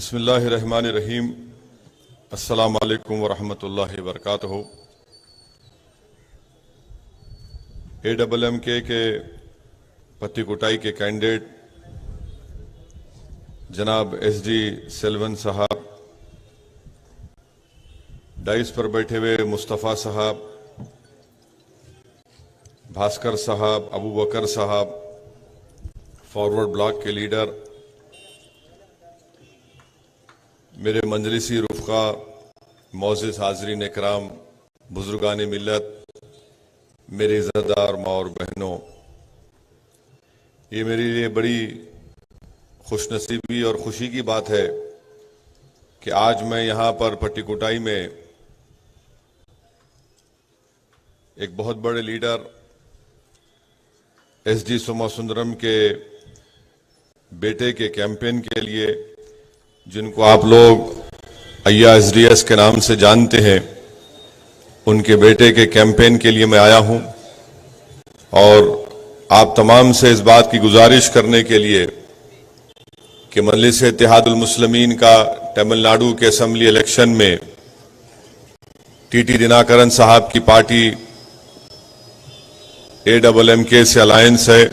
बिस्मिल्लाहिर्रहमानिर्रहीम। अस्सलामु अलैकुम वरहमतुल्लाहि वबरकातुहू। AMMK के पत्तीकोटाई के कैंडिडेट जनाब SD सेल्वन साहब, डाइस पर बैठे हुए मुस्तफ़ा साहब, भास्कर साहब, अबू बकर साहब, फॉरवर्ड ब्लॉक के लीडर, मेरे मंजलिसी रुफ़क़ा, मौज़िज़ हाज़रीन इकराम, बुज़ुर्गान मिल्लत, मेरे इज़्ज़तदार माँ और बहनों, ये मेरे लिए बड़ी खुशनसीबी और खुशी की बात है कि आज मैं यहाँ पर पट्टीकोटाई में एक बहुत बड़े लीडर SD सोमासुंदरम के बेटे के कैंपेन के लिए, जिनको आप लोग अय्या SDS के नाम से जानते हैं, उनके बेटे के कैंपेन के लिए मैं आया हूं और आप तमाम से इस बात की गुजारिश करने के लिए कि मजलिस इत्तेहादुल मुस्लिमीन का तमिलनाडु के असेंबली इलेक्शन में TT दिनाकरन साहब की पार्टी AMMK से अलायंस है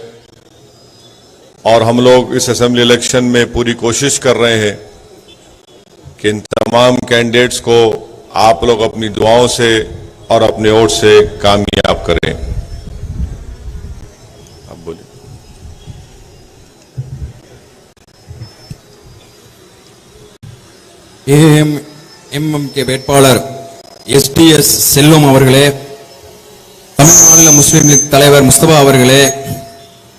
और हम लोग इस असेंबली इलेक्शन में पूरी कोशिश कर रहे हैं कि इन तमाम कैंडिडेट्स को आप लोग अपनी दुआओं से और अपने वोट से कामयाब करें। अब बोलिए। AMMK வேட்பாளர் SDS செல்வம் அவர்களே, தமிழ் மாநில முஸ்லிம் லீக் தலைவர் முஸ்தபா அவர்களே,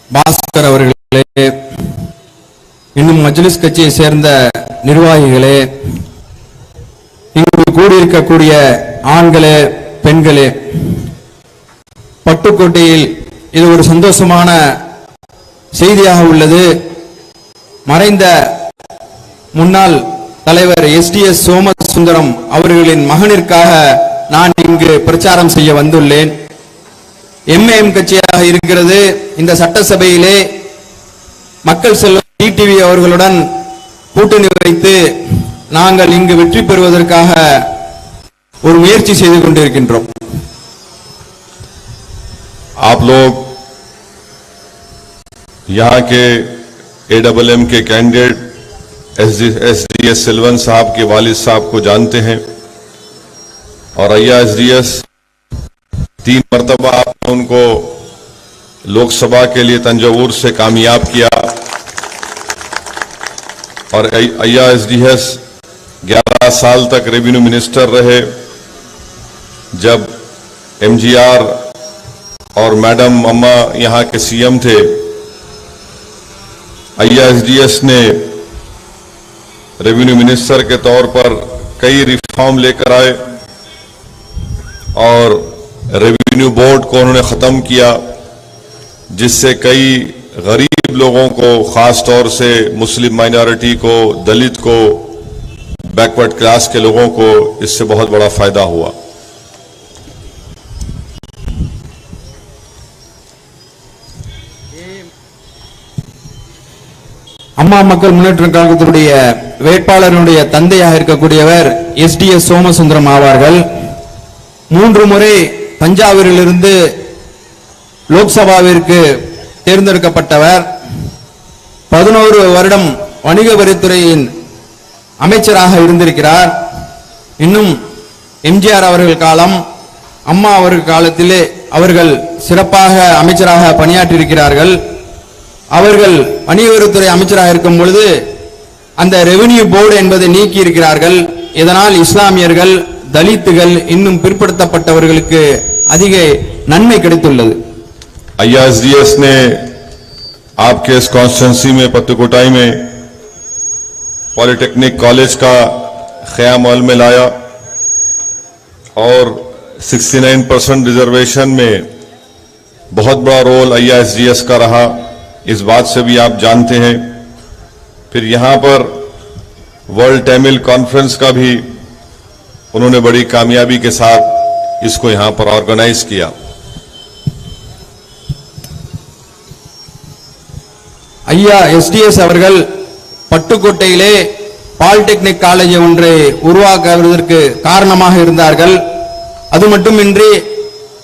பாஸ்கர் அவர்களே, இன்னும் மஜ்லிஸ் கட்சியை சேர்ந்த நிர்வாகிகளே, இங்கு கூடியிருக்கக்கூடிய ஆண்களே, பெண்களே, பட்டுக்கோட்டையில் இது ஒரு சந்தோஷமான செய்தியாக உள்ளது. மறைந்த முன்னாள் தலைவர் SDS சோமசுந்தரம் அவர்களின் மகனிற்காக நான் இங்கு பிரச்சாரம் செய்ய வந்துள்ளேன். MAM கட்சியாக இருக்கிறது. இந்த சட்டசபையிலே மக்கள் செல்வம் TTV அவர்களுடன் கூட்டணி வைத்து நாங்கள் இங்கு வெற்றி பெறுவதற்காக ஒரு முயற்சி செய்து கொண்டிருக்கின்றோம். आप लोग यहाँ के AMMK कैंडिडेट SDS सेल्वन साहब के वालिद साहब को जानते हैं और अय्या SDS 3 मरतबा आपने उनको लोकसभा के लिए तंजावुर से कामयाब किया और अय्या SDS 11 साल तक रेवेन्यू मिनिस्टर रहे। जब MGR और मैडम अम्मा यहाँ के CM थे, अय्या SDS ने रेवेन्यू मिनिस्टर के तौर पर कई रिफॉर्म लेकर आए और रेवेन्यू बोर्ड को उन्होंने ख़त्म किया, जिससे कई गरीब लोगों को, ख़ास तौर से मुस्लिम माइनॉरिटी को, दलित को, बैकवर्ड क्लास के लोगों को इससे बहुत बड़ा फ़ायदा हुआ। அம்மா மக்கள் முன்னேற்ற கழகத்தினுடைய வேட்பாளருடைய தந்தையாக இருக்கக்கூடியவர் SDS சோமசுந்தரம் ஆவார்கள். 3 முறை தஞ்சாவூரிலிருந்து லோக்சபாவிற்கு தேர்ந்தெடுக்கப்பட்டவர். 11 வருடம் வணிக வரித்துறையின் அமைச்சராக இருந்திருக்கிறார். இன்னும் MGR அவர்கள் காலம், அம்மா அவர்கள் காலத்திலே அவர்கள் சிறப்பாக அமைச்சராக பணியாற்றியிருக்கிறார்கள். அவர்கள் வணிக வரித்துறை அமைச்சராக இருக்கும் பொழுது அந்த ரெவென்யூ போர்டு என்பதை நீக்கி இருக்கிறார்கள். இதனால் இஸ்லாமியர்கள், दलितुகள், இன்னும் பிற்படுத்தப்பட்டவர்களுக்கு அதிக நன்மை கிடைத்துள்ளது. अय्या SDS ने आपके इस कॉन्स्टिट्यूंसी में पत्तीकोटाई में पॉलिटेक्निक कॉलेज का क़याम अमल में लाया और 69% रिजर्वेशन में बहुत बड़ा रोल अय्या SDS का रहा, इस बात से भी आप जानते हैं। फिर यहां पर वर्ल्ड तमिल कॉन्फ्रेंस का भी उन्होंने बड़ी कामयाबी के साथ इसको यहां पर ऑर्गेनाइज किया। अय्या SDS அவர்கள் பட்டுக்கோட்டையிலே பாலிடெக்னிக் காலேஜ் ஒன்றை உருவாக்குவதற்கு காரணமாக இருந்தார்கள். அது மட்டுமின்றி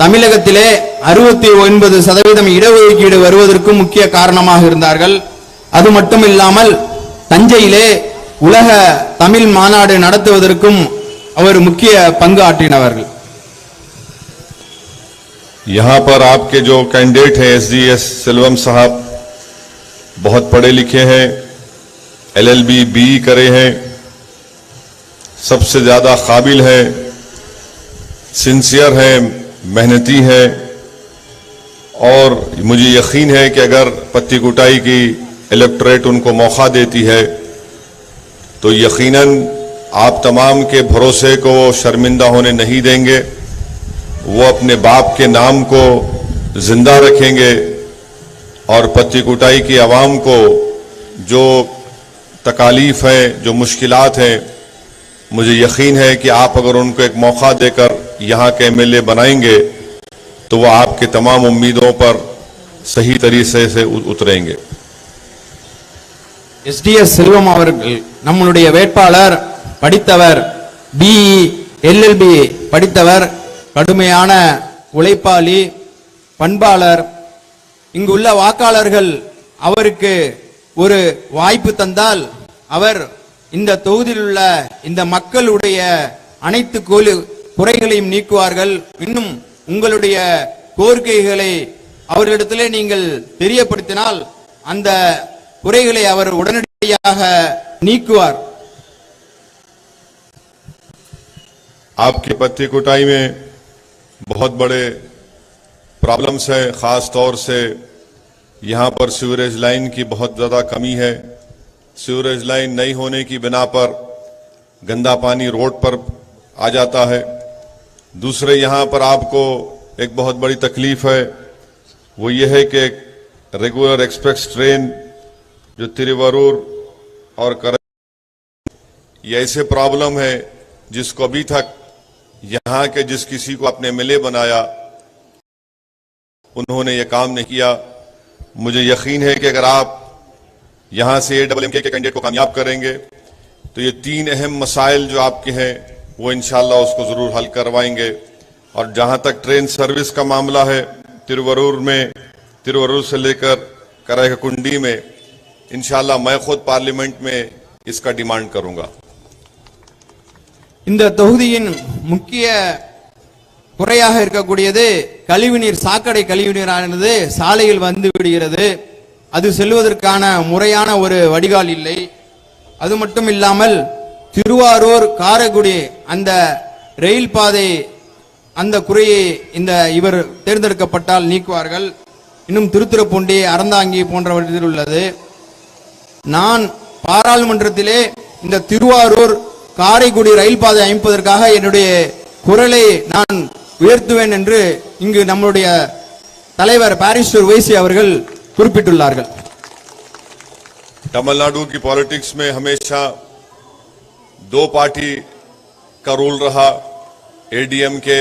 தமிழகத்திலே 69% இடஒதுக்கீடு வருவதற்கு முக்கிய காரணமாக இருந்தார்கள். அது மட்டும் இல்லாமல் தஞ்சையிலே உலக தமிழ் மாநாடு நடத்துவதற்கும் அவர் முக்கிய பங்கு ஆற்றினவர்கள். यहाँ पर आपके जो कैंडिडेट हैं एसडीएस सेल्वम साहब बहुत पढ़े लिखे हैं, एलएलबी बीई करे हैं, सबसे ज्यादा काबिल है, सिंसियर है, मेहनती है और मुझे यकीन है कि अगर पत्ती कुटाई की इलेक्टोरेट उनको मौका देती है तो यकीनन आप तमाम के भरोसे को शर्मिंदा होने नहीं देंगे। वो अपने बाप के नाम को जिंदा रखेंगे और पत्ती कुटाई की आवाम को जो तकालीफ है, जो मुश्किलात हैं, मुझे यकीन है कि आप अगर उनको एक मौका देकर यहाँ के एमएलए बनाएंगे तो वो आपके तमाम उम्मीदों पर सही तरीके से उतरेंगे। எஸ்டிஎஸ் செல்வம் அவர்கள் நம்மளுடைய வேட்பாளர். படித்தவர், பிஇ எல்எல்பி படித்தவர், கடுமையான உழைப்பாளி, பண்பாளர். இங்குள்ள வாக்காளர்கள் அவருக்கு ஒரு வாய்ப்பு தந்தால் அவர் இந்த தொகுதியில் உள்ள இந்த மக்களுடைய அனைத்து குறைகளையும் நீக்குவார்கள். இன்னும் உங்களுடைய கோரிக்கைகளை அவர்களிடத்திலே நீங்கள் தெரியப்படுத்தினால் அந்த குறைகளை அவர் உடனடியாக நீக்குவார். आपकी पत्ती कुटाई में बहुत बड़े प्रॉब्लम्स है, खास तौर से यहाँ पर सीवरेज लाइन की बहुत ज्यादा कमी है। सीवरेज लाइन नहीं होने की बिना पर गंदा पानी रोड पर आ जाता है। दूसरे यहाँ पर आपको एक बहुत बड़ी तकलीफ है, वो ये है कि रेगुलर एक्सप्रेस ट्रेन जो तिरुवरूर और ये ऐसे प्रॉब्लम है जिसको अभी तक यहाँ के जिस किसी को आपने एमएलए बनाया उन्होंने ये काम नहीं किया। मुझे यकीन है कि अगर आप यहाँ से एडब्ल्यूएमके के कैंडिडेट को कामयाब करेंगे तो ये 3 अहम मसाइल जो आपके हैं वो इंशाल्लाह उसको जरूर हल करवाएंगे। और जहां तक ट्रेन सर्विस का मामला है, तिरुवरूर से लेकर कराईकुंडी में इंशाल्लाह मैं खुद पार्लियामेंट में इसका डिमांड करूंगा। இந்த தொகுதியின் முக்கிய குறையாக இருக்கக்கூடியது கழிவுநீர், சாக்கடை கழிவுநீரானது சாலையில் வந்து விடுகிறது. அது செல்வதற்கான முறையான ஒரு வடிகால் இல்லை. அது மட்டும் இல்லாமல் திருவாரூர் காரைக்குடி அந்த ரயில் பாதை அந்த குறையை இந்த இவர் தேர்ந்தெடுக்கப்பட்டால் நீக்குவார்கள். இன்னும் திருத்துறைப்பூண்டி, அறந்தாங்கி போன்றவற்றில் உள்ளது. நான் பாராளுமன்றத்திலே இந்த திருவாரூர் காரைக்குடி ரயில் பாதை அமைப்பதற்காக என்னுடைய குரலை நான் உயர்த்துவேன் என்று இங்கு நம்முடைய தலைவர் பாரிஸ்டர் வைசி அவர்கள் குறிப்பிட்டுள்ளார்கள். तमिलनाडु की पॉलिटिक्स में हमेशा 2 पार्टी का रूल रहा, एडीएमके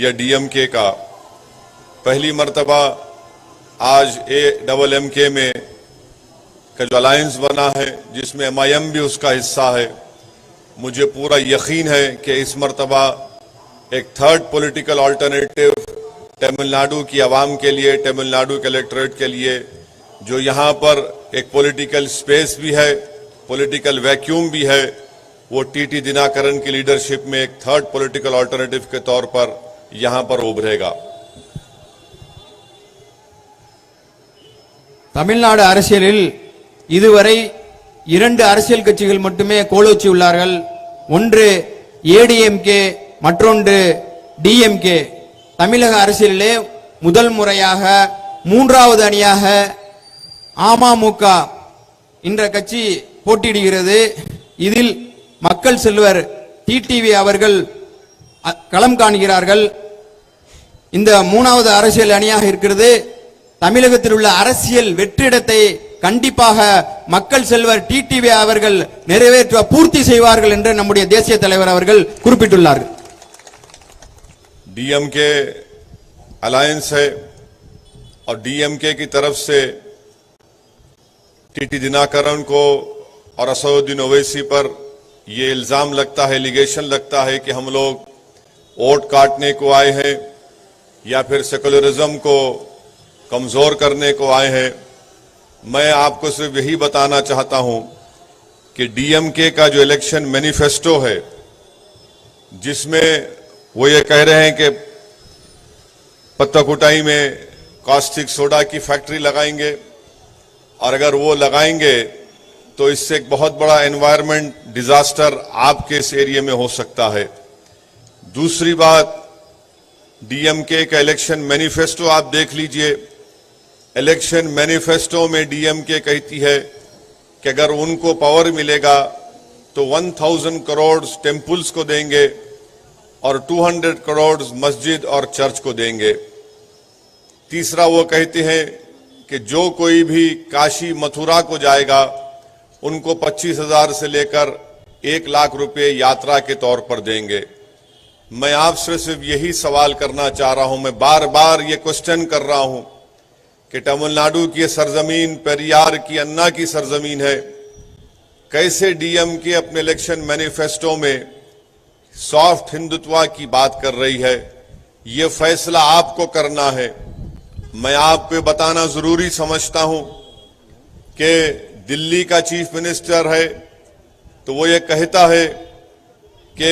या डीएमके का। पहली मर्तबा आज एडब्ल्यूएमके में का जो अलायंस बना है जिसमें एमआईएम भी उसका हिस्सा है। मुझे पूरा यकीन है कि इस मर्तबा एक थर्ड पॉलिटिकल अल्टरनेटिव तमिलनाडु की आवाम के लिए, तमिलनाडु के इलेक्टोरेट के लिए, जो यहाँ पर एक पॉलिटिकल स्पेस भी है, पॉलिटिकल वैक्यूम भी है, वो टीटी दिनाकरन की लीडरशिप में एक थर्ड पॉलिटिकल अल्टरनेटिव के तौर पर यहाँ पर उभरेगा। தமிழ்நாடு அரசியலில் இதுவரை 2 அரசியல் கட்சிகள் மட்டுமே கோலோச்சி உள்ளார்கள். ஒன்று ஏடிஎம்கே, மற்றொன்று டிஎம்கே. தமிழக அரசியலிலே முதல் முறையாக 3வது அணியாக அமமுக என்ற கட்சி போட்டியிடுகிறது. இதில் மக்கள் செல்வர் டிடிவி அவர்கள் களம் காண்கிறார்கள். இந்த 3வது அரசியல் அணியாக இருக்கிறது. தமிழகத்தில் உள்ள அரசியல் வெற்றிடத்தை கண்டிப்பாக மக்கள் செல்வர் டிடிவி அவர்கள் நிறைவேற்ற பூர்த்தி செய்வார்கள் என்று நம்முடைய தேசிய தலைவர் அவர்கள் குறிப்பிட்டுள்ளார்கள். डीएमके अलायंस है और डीएमके की तरफ से टीटी दिनाकरन को और असदुद्दीन ओवैसी पर ये इल्जाम लगता है, एलिगेशन लगता है कि हम लोग वोट काटने को आए हैं या फिर सेकुलरिज्म को कमजोर करने को आए हैं। मैं आपको सिर्फ यही बताना चाहता हूं कि डीएमके का जो इलेक्शन मैनिफेस्टो है, जिसमें वो ये कह रहे हैं कि पत्ताकुटाई में कास्टिक सोडा की फैक्ट्री लगाएंगे, और अगर वो लगाएंगे तो इससे एक बहुत बड़ा एनवायरमेंट डिजास्टर आपके इस एरिया में हो सकता है। दूसरी बात, डीएमके का इलेक्शन मैनिफेस्टो आप देख लीजिए। इलेक्शन मैनिफेस्टो में डीएमके कहती है कि अगर उनको पावर मिलेगा तो 1000 करोड़ टेम्पल्स को देंगे और 200 करोड़ मस्जिद और चर्च को देंगे। तीसरा, वो कहते हैं कि जो कोई भी काशी मथुरा को जाएगा उनको 25,000 से लेकर 1 लाख रुपए यात्रा के तौर पर देंगे। मैं आपसे सिर्फ यही सवाल करना चाह रहा हूं, मैं बार बार ये क्वेश्चन कर रहा हूं कि तमिलनाडु की सरजमीन पेरियार की अन्ना की सरजमीन है, कैसे डीएमके अपने इलेक्शन मैनिफेस्टो में सॉफ्ट हिंदुत्व की बात कर रही है। ये फैसला आपको करना है। मैं आपको बताना जरूरी समझता हूं कि दिल्ली का चीफ मिनिस्टर है तो वो ये कहता है कि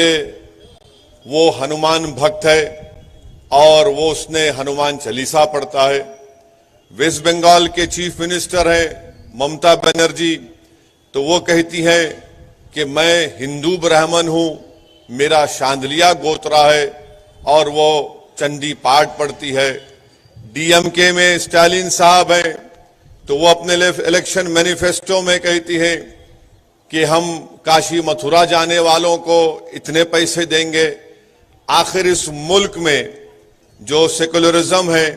वो हनुमान भक्त है और वो उसने हनुमान चालीसा पढ़ता है। वेस्ट बंगाल के चीफ मिनिस्टर है ममता बनर्जी, तो वो कहती है कि मैं हिंदू ब्राह्मण हूं, मेरा शांदलिया गोत्रा है और वो चंडी पाठ पढ़ती है। डीएमके में स्टालिन साहब हैं तो वो अपने इलेक्शन मैनिफेस्टो में कहती है कि हम काशी मथुरा जाने वालों को इतने पैसे देंगे। आखिर इस मुल्क में जो सेकुलरिज्म है,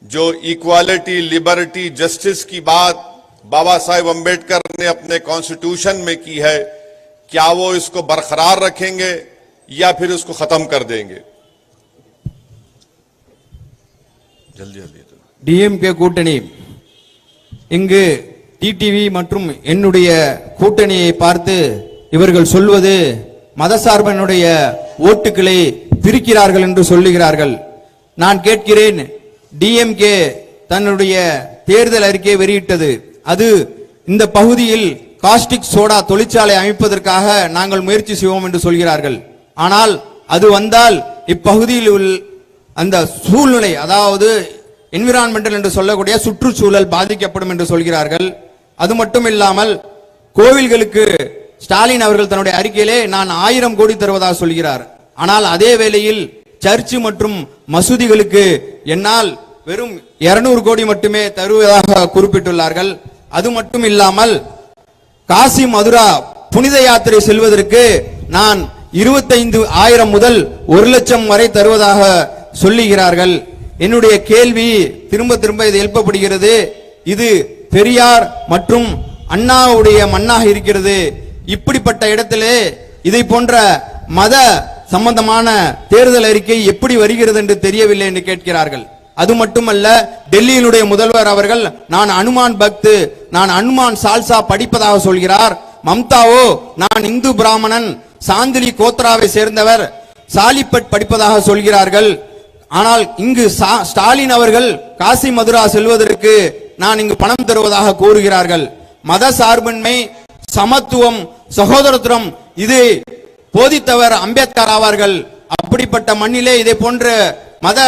जो इक्वालिटी, लिबर्टी, जस्टिस की बात बाबा साहेब अंबेडकर ने अपने कॉन्स्टिट्यूशन में की है, क्या वो इसको बरकरार रखेंगे या फिर उसको खत्म कर देंगे? जल्दी जल्दी। டிஎம்கே கூட்டணி இங்கு டிடிவி மற்றும் என்னுடைய கூட்டணியை பார்த்து இவர்கள் சொல்வது மதசார்பனுடைய ஓட்டுகளை பிரிக்கிறார்கள் என்று சொல்லுகிறார்கள். நான் கேட்கிறேன், டிஎம்கே தன்னுடைய தேர்தல் அறிக்கையை வெளியிட்டது. அது இந்த பகுதியில் காஸ்டிக் சோடா தொழிற்சாலை அமைப்பதற்காக நாங்கள் முயற்சி செய்வோம் என்று சொல்கிறார்கள். ஆனால் அது வந்தால் இப்பகுதியில் உள்ள அந்த சூழ்நிலை, அதாவது என்விரான்மெண்டல் என்று சொல்லக்கூடிய சுற்றுச்சூழல் பாதிக்கப்படும் என்று சொல்கிறார்கள். அது மட்டும் இல்லாமல் கோவில்களுக்கு ஸ்டாலின் அவர்கள் தன்னுடைய அறிக்கையிலே நான் 1000 கோடி தருவதாக சொல்கிறார். ஆனால் அதே வேளையில் சர்ச்சு மற்றும் மசூதிகளுக்கு என்னால் வெறும் 200 கோடி மட்டுமே தருவதாக குறிப்பிட்டுள்ளார்கள். அது மட்டும் இல்லாமல் காசி மதுரா புனித யாத்திரை செல்வதற்கு நான் 25,000 முதல் 1,00,000 வரை தருவதாக சொல்லுகிறார்கள். என்னுடைய கேள்வி திரும்ப திரும்ப இது எழுப்பப்படுகிறது. இது பெரியார் மற்றும் அண்ணாவுடைய மண்ணாக இருக்கிறது. இப்படிப்பட்ட இடத்திலே இதை போன்ற மத சம்பந்தமான தேர்தல் அறிக்கை எப்படி வருகிறது என்று தெரியவில்லை என்று கேட்கிறார்கள். அது மட்டுமல்ல, டெல்லியினுடைய முதல்வர் அவர்கள் நான் அனுமான் பக்து, நான் அனுமான் சால்சா படிப்பதாக சொல்கிறார். மம்தாவோ நான் இந்து பிராமணன், சாந்திலி கோத்ராவை சேர்ந்தவர், சாலிப்பட் படிப்பதாக சொல்கிறார்கள். ஆனால் இங்கு ஸ்டாலின் அவர்கள் காசி மதுரா செல்வதற்கு நான் இங்கு பணம் தருவதாக கூறுகிறார்கள். மத சார்பின்மை, சமத்துவம், சகோதரத்துவம் இதை போதித்தவர் அம்பேத்கர் ஆவார்கள். அப்படிப்பட்ட மண்ணிலே இதை போன்ற மத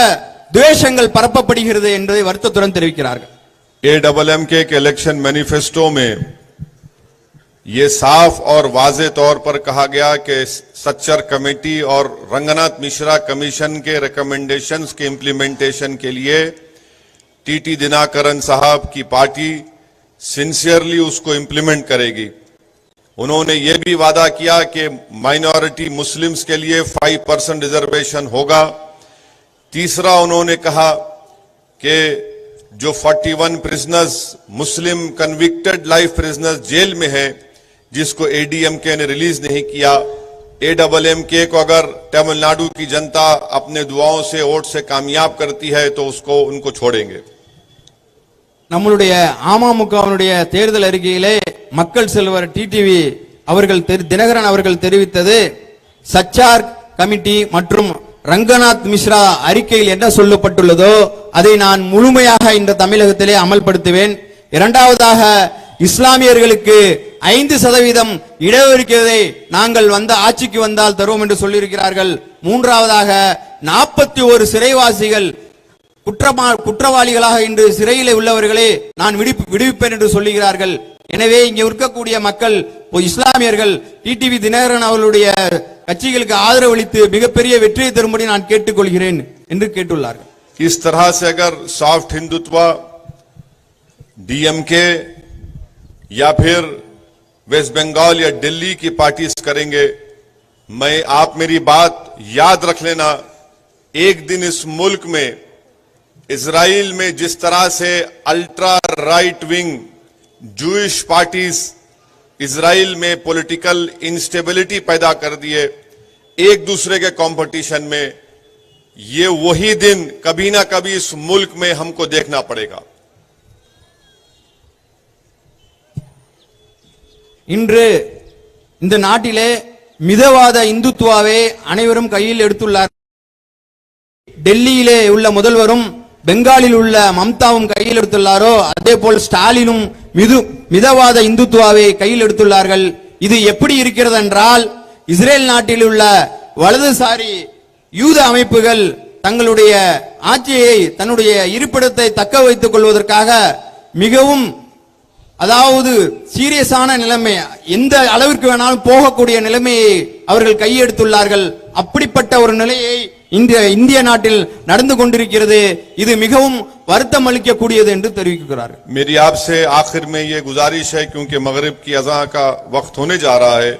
द्वेषங்கள் பரப்பப்படுகிறது என்பதை வருத்தத்துடன் தெரிவிக்கிறார்கள். एडब्ल्यूएमके के इलेक्शन मैनिफेस्टो में ये साफ और वाजे तौर पर कहा गया कि सच्चर कमेटी और रंगनाथ मिश्रा कमीशन के रिकमेंडेशंस के इंप्लीमेंटेशन के लिए टीटी दिनाकरन साहब की पार्टी सिंसियरली उसको इंप्लीमेंट करेगी। उन्होंने ये भी वादा किया कि माइनॉरिटी मुस्लिम्स के लिए 5% रिजर्वेशन होगा। तीसरा, उन्होंने कहा कि जो 41 प्रिजनर्स मुस्लिम कन्विक्टेड लाइफ प्रिजनर्स जेल में हैं, जिसको एडीएमके ने रिलीज नहीं किया, एडब्ल्यूएमके को अगर तमिलनाडु की जनता अपने दुआओं से, वोट से कामयाब करती है तो उसको उनको छोड़ेंगे। நம்மளுடைய அமமுகவினுடைய தேர்தல் அறிக்கையிலே மக்கள் செல்வர் டிடிவி தினகரன் அவர்கள் தெரிவித்தது சச்சார் கமிட்டி மற்றும் ரங்கநாத் மிஸ்ரா அறிக்கையில் என்ன சொல்லப்பட்டுள்ளதோ அதை நான் முழுமையாக இந்த தமிழகத்திலே அமல்படுத்துவேன். இரண்டாவதாக இஸ்லாமியர்களுக்கு 5% இடஒதுக்கீட்டை நாங்கள் ஆட்சிக்கு வந்தால் தருவோம் என்று சொல்லியிருக்கிறார்கள். மூன்றாவதாக 41 சிறைவாசிகள் குற்றவாளிகளாக இன்று சிறையில் உள்ளவர்களே நான் விடுவிப்பேன் என்று சொல்லுகிறார்கள். எனவே இங்கே இருக்கக்கூடிய மக்கள் இஸ்லாமியர்கள் டிடிவி தினகரன் அவர்களுடைய கட்சிகளுக்கு ஆதரவு அளித்து மிகப்பெரிய வெற்றியை தரும்படி நான் கேட்டுக்கொள்கிறேன் என்று கேட்டுள்ளார்கள். इस तरह से अगर सॉफ्ट हिंदुत्व डीएमके या फिर वेस्ट बंगाल या दिल्ली की पार्टी करेंगे, आप मेरी बात याद रख लेना, एक दिन इस मुल्क में इजराइल में जिस तरह से ultra right wing Jewish parties Israel में पॉलिटिकल इंस्टेबिलिटी पैदा कर दिए एक दूसरे के कंपटीशन में, ये वही दिन कभी ना कभी इस मुल्क में हमको देखना पड़ेगा. இன்று இந்த நாட்டிலே மிதவாத இந்துத்துவாவை அனைவரும் கையில் எடுத்துள்ளார். டெல்லியிலே உள்ள முதல்வரும் பெங்காலில் உள்ள மம்தாவும் கையில் எடுத்துள்ளாரோ அதே போல் ஸ்டாலினும் மிதவாத இந்துத்துவாவை கையில் எடுத்துள்ளார்கள். இது எப்படி இருக்கிறது என்றால் இஸ்ரேல் நாட்டில் உள்ள வலதுசாரி யூத அமைப்புகள் தங்களுடைய ஆட்சியை தன்னுடைய இருப்பிடத்தை தக்க வைத்துக் கொள்வதற்காக மிகவும் அதாவது சீரியஸான நிலைமை, எந்த அளவிற்கு வேணாலும் போகக்கூடிய நிலைமையை அவர்கள் கையெடுத்துள்ளார்கள். அப்படிப்பட்ட ஒரு நிலையை இந்திய நாட்டில் நடந்து கொண்டிருக்கிறது. இது மிகவும் வருத்தம் அளிக்கக்கூடியது என்று தெரிவிக்கிறார்கள். मेरी आपसे आखिर में ये गुजारिश है, क्योंकि मगरिब की अज़ां का वक्त होने जा रहा है,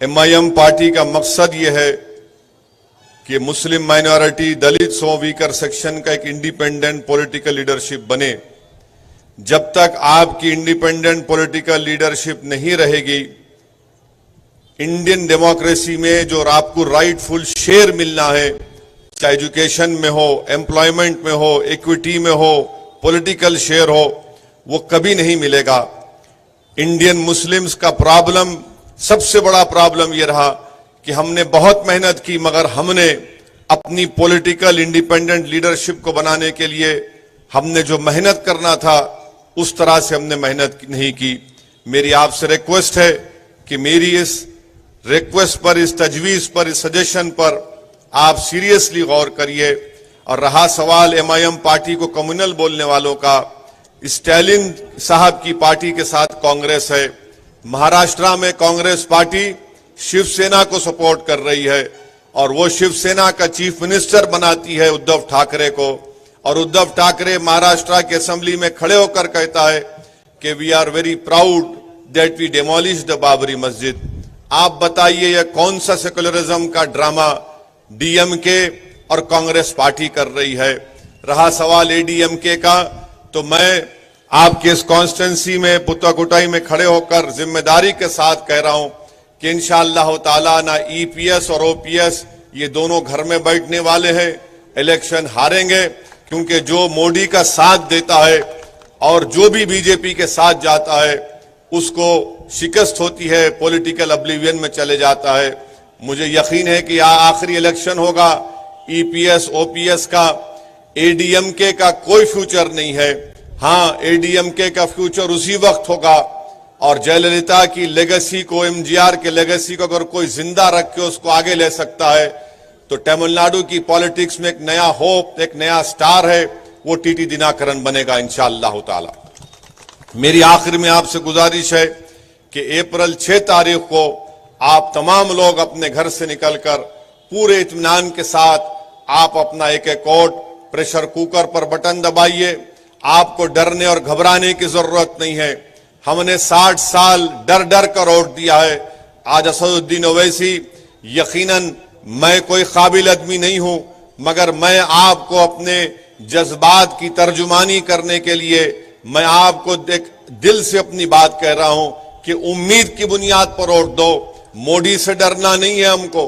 एमआईएम पार्टी का मकसद ये है कि मुस्लिम माइनॉरिटी, दलित वीकर सेक्शन का एक इंडिपेंडेंट पॉलिटिकल लीडरशिप बने. जब तक आपकी इंडिपेंडेंट पॉलिटिकल लीडरशिप नहीं रहेगी, इंडियन डेमोक्रेसी में जो आपको राइटफुल शेयर मिलना है, चाहे एजुकेशन में हो, एम्प्लॉयमेंट में हो, इक्विटी में हो, पॉलिटिकल शेयर हो, वो कभी नहीं मिलेगा. इंडियन मुस्लिम्स का प्रॉब्लम, सबसे बड़ा प्रॉब्लम ये रहा कि हमने बहुत मेहनत की, मगर हमने अपनी पॉलिटिकल इंडिपेंडेंट लीडरशिप को बनाने के लिए हमने जो मेहनत करना था उस तरह से हमने मेहनत नहीं की. मेरी आपसे रिक्वेस्ट है कि मेरी इस रिक्वेस्ट पर, इस तजवीज पर, इस सजेशन पर आप सीरियसली गौर करिए. और रहा सवाल एमआईएम पार्टी को कम्युनल बोलने वालों का, स्टालिन साहब की पार्टी के साथ कांग्रेस है. महाराष्ट्र में कांग्रेस पार्टी शिवसेना को सपोर्ट कर रही है और वो शिवसेना का चीफ मिनिस्टर बनाती है उद्धव ठाकरे को. और उद्धव ठाकरे महाराष्ट्र के असेंबली में खड़े होकर कहता है कि we are very proud that we demolish the Babri Masjid. आप बताइए यह कौन सा सेकुलरिज्म का ड्रामा डीएमके और कांग्रेस पार्टी कर रही है. रहा सवाल एडीएमके का, तो मैं आपके इस कॉन्स्टिट्यूंसी में पुत्ताकुटाई में खड़े होकर जिम्मेदारी के साथ कह रहा हूं कि इंशाअल्लाह ताला ना ईपीएस और ओपीएस ये दोनों घर में बैठने वाले हैं. इलेक्शन हारेंगे, क्योंकि जो मोदी का साथ देता है और जो भी बीजेपी के साथ जाता है उसको शिकस्त होती है, पॉलिटिकल ऑब्लिवियन में चले जाता है. मुझे यकीन है कि आखिरी इलेक्शन होगा, ईपीएस ओपीएस का, एडीएमके का कोई फ्यूचर नहीं है. हां, एडीएमके का फ्यूचर उसी वक्त होगा और जयललिता की लेगेसी को, एमजीआर के लेगेसी को अगर कोई जिंदा रख के उसको आगे ले सकता है तो तमिलनाडु की पॉलिटिक्स में एक नया होप, एक नया स्टार है, वो टीटी दिनाकरन बनेगा इंशाअल्लाह ताला. मेरी आखिर में आपसे गुजारिश है कि अप्रैल 6 तारीख को आप तमाम लोग अपने घर से निकलकर पूरे इत्मीनान के साथ आप अपना एक वोट प्रेशर कुकर पर बटन दबाइए. आपको डरने और घबराने की जरूरत नहीं है. हमने 60 साल डर डर कर वोट दिया है. आज असदुद्दीन ओवैसी, यकीनन मैं कोई काबिल आदमी नहीं हूं, मगर मैं आपको अपने जज्बात की तर्जुमानी करने के लिए मैं आपको दिल से अपनी बात कह रहा हूं कि उम्मीद की बुनियाद पर वोट दो. मोदी से डरना नहीं है हमको,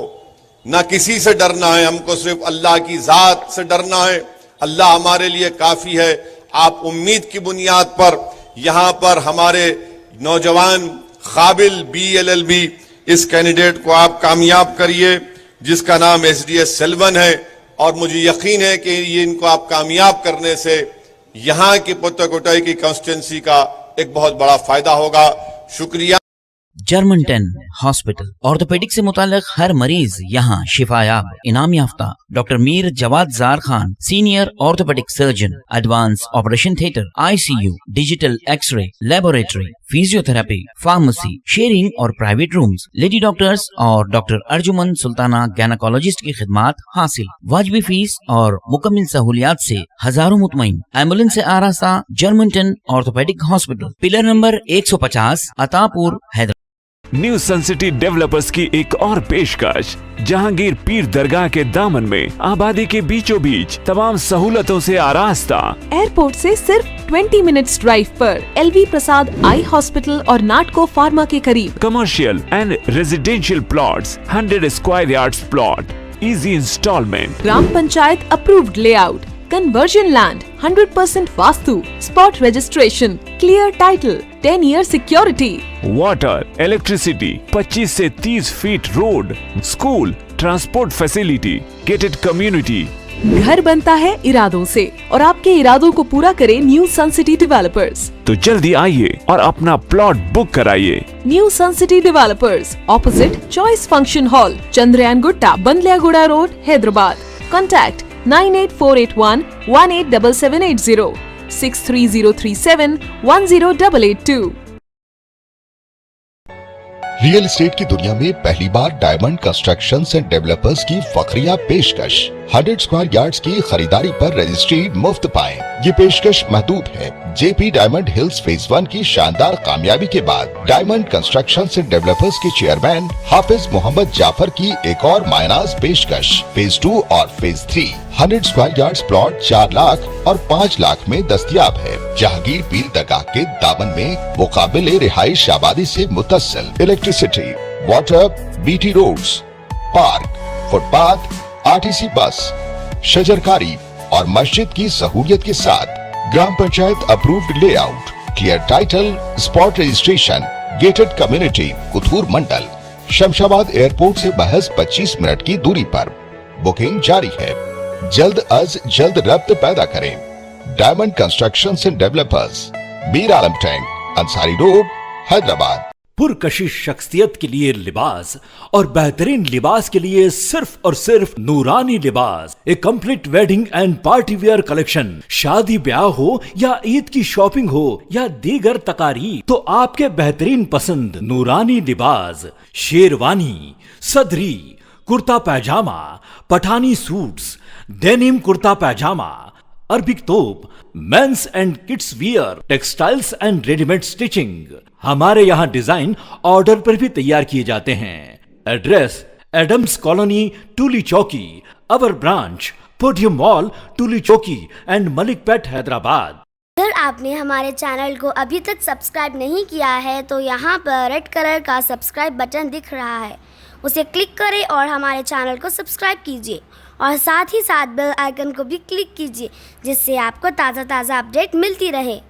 ना किसी से डरना है, हमको सिर्फ अल्लाह की जात से डरना है. अल्लाह हमारे लिए काफी है. आप उम्मीद की बुनियाद पर यहां पर हमारे नौजवान काबिल BLLB इस कैंडिडेट को आप कामयाब करिए, जिसका नाम SDS सेल्वन है, और मुझे यकीन है कि ये इनको आप कामयाब करने से यहां की पुत्तकोटाई की कॉन्स्टिट्यूंसी का एक बहुत बड़ा फायदा होगा। शुक्रिया। जर्मन 10 हॉस्पिटल ऑर्थोपेडिक से मुताल्लिक हर मरीज यहाँ शिफायाब, इनाम याफ्ता doctor Mir Jawad Zar Khan, senior orthopedic surgeon, advance operation theatre, ICU, digital x ray, laboratory, physiotherapy, pharmacy, sharing और प्राइवेट रूम्स, लेडी डॉक्टर्स और डॉक्टर अर्जुमन सुल्ताना गायनेकोलॉजिस्ट की खिदमात हासिल, वाजिबी फीस और मुकम्मल सहूलियात से हजारों मुतमईन, एम्बुलेंस से आरास्ता। German 10 orthopedic hospital, pillar number 150, Attapur, Hyderabad. New sun city developers की एक और पेशकश, जहांगीर पीर दरगाह के दामन में आबादी के बीचों बीच तमाम सहूलतों से आरास्ता। एयरपोर्ट से सिर्फ 20 मिनट्स ड्राइव पर LV प्रसाद आई हॉस्पिटल और नाटको फार्मा के करीब। Commercial and residential plots, 100 square yards plot, easy instalment. Gram panchayat approved layout, conversion land, 100% vastu, spot registration, clear title, 10 year security, water, electricity, 25 से 30 feet road, school, transport facility, gated community. घर बनता है इरादों से और आपके इरादों को पूरा करे न्यू सन सिटी डेवलपर्स। तो जल्दी आइए और अपना प्लॉट बुक कराइए। New sun city developers, opposite choice function hall, Chandrayan Gutta, Bandlaguda road, Hyderabad. Contact 98481 187780, 63037 10882। Real estate की दुनिया में पहली बार डायमंड कंस्ट्रक्शंस एंड डेवलपर्स की फखरिया पेशकश। 100 स्क्वायर यार्ड्स की खरीदारी पर रजिस्ट्री मुफ्त पाएं। ये पेशकश महदूद है। JP डायमंड हिल्स फेज 1 की शानदार कामयाबी के बाद डायमंड कंस्ट्रक्शंस एंड डेवलपर्स के चेयरमैन हाफिज मोहम्मद जाफर की एक और मायनाज पेशकश। फेज 2 और phase 3 100 square yards plot 4 lakh और 5 लाख में दस्तयाब है। जहांगीर पीर दरगाह के दामन में मुकाबिले रिहाइश आबादी से मुतस्सिल। Electricity, water, BT roads, park, footpath, RTC bus, शजरकारी और मस्जिद की सहूलियत के साथ ग्राम panchayat approved layout, clear title, spot registration, gated community, Kuthur mandal, Shamshabad airport से महज 25 मिनट की दूरी पर। बुकिंग जारी है। जल्द अज जल्द रब्त पैदा करें। Diamond constructions and developers, Mir Alam tank, Ansari road, Hyderabad. पुरकशिश शख्सियत के लिए लिबास और बेहतरीन लिबास के लिए सिर्फ और सिर्फ नूरानी लिबास, एक complete wedding and party wear collection. शादी ब्याह हो या ईद की शॉपिंग हो या दीगर तकारीब, तो आपके बेहतरीन पसंद नूरानी Libas, sherwani, sadri, kurta pyjama, Pathani suits, denim kurta pyjama, Arabic thobe, men's and kids wear, textiles and readymade stitching. हमारे यहाँ डिजाइन ऑर्डर पर भी तैयार किए जाते हैं। एड्रेस एडम्स कॉलोनी, टूली चौकी। अवर ब्रांच पोडियम मॉल, टूली चौकी एंड मलिकपेट, हैदराबाद। अगर आपने हमारे चैनल को अभी तक सब्सक्राइब नहीं किया है तो यहाँ पर रेड कलर का सब्सक्राइब बटन दिख रहा है, उसे क्लिक करें और हमारे चैनल को सब्सक्राइब कीजिए और साथ ही साथ बेल आइकन को भी क्लिक कीजिए, जिससे आपको ताज़ा अपडेट मिलती रहे।